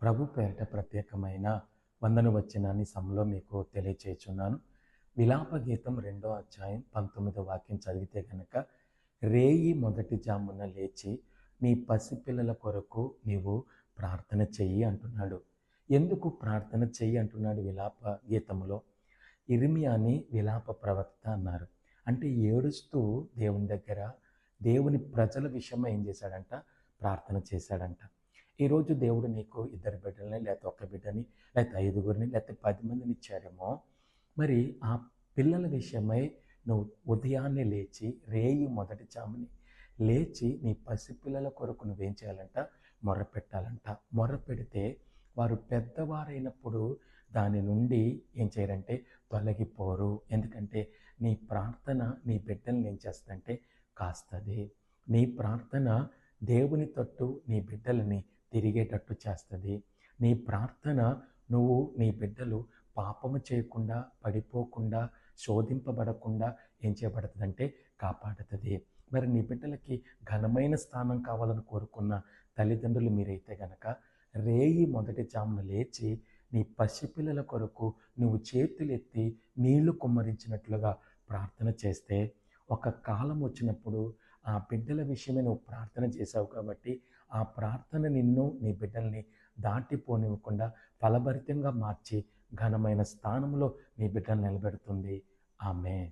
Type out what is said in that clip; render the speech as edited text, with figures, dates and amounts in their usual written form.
ప్రభు పేరిట ప్రత్యేకమైన వందన వచనాన్ని సమలో మీకు తెలియచేయుచున్నాను. విలాప గీతం 2వ అధ్యాయం 19వ వాక్యం చదివితే గనక, రేయి మొదటి జామున లేచి నీ పసిపిల్లల కొరకు నీవు ప్రార్థన చెయ్యి అంటున్నాడు. ఎందుకు ప్రార్థన చెయ్యి అంటున్నాడు విలాప గీతంలో? ఇర్మియాని విలాప ప్రవక్త అన్నారు. అంటే ఏడుస్తూ దేవుని దగ్గర దేవుని ప్రజల విషయమై ఏం చేశాడంట? ప్రార్థన చేశాడంట. ఈరోజు దేవుడు నీకు 2 బిడ్డలని, లేకపోతే 1 బిడ్డని, లేకపోతే 5గురిని, లేకపోతే 10 మందిని ఇచ్చారేమో. మరి ఆ పిల్లల విషయమై నువ్వు ఉదయాన్నే లేచి, రేయి మొదటి జాముని లేచి నీ పసిపిల్లల కొరకు నువ్వేం చేయాలంట? మొర్రపెట్టాలంట. మొర్రపెడితే వారు పెద్దవారైనప్పుడు దాని నుండి ఏం చేయరంటే తొలగిపోరు. ఎందుకంటే నీ ప్రార్థన నీ బిడ్డల్ని ఏం చేస్తుందంటే కాస్తుంది. నీ ప్రార్థన దేవుని తట్టు నీ బిడ్డలని తిరిగేటట్టు చేస్తుంది. నీ ప్రార్థన నీ బిడ్డలు పాపము చేయకుండా, పడిపోకుండా, శోధింపబడకుండా ఏం చేయబడుతుందంటే కాపాడుతుంది. మరి నీ బిడ్డలకి ఘనమైన స్థానం కావాలని కోరుకున్న తల్లిదండ్రులు మీరైతే గనక, రేయి మొదటి జామున లేచి నీ పసిపిల్లల కొరకు నువ్వు చేతులెత్తి నీళ్లు కుమ్మరించినట్లుగా ప్రార్థన చేస్తే, ఒక కాలం వచ్చినప్పుడు ఆ బిడ్డల విషయమే నువ్వు ప్రార్థన చేశావు కాబట్టి, ఆ ప్రార్థన నిన్ను నీ బిడ్డల్ని దాటిపోనివ్వకుండా ఫలభరితంగా మార్చి ఘనమైన స్థానంలో నీ బిడ్డలు నిలబెడుతుంది. ఆమేన్.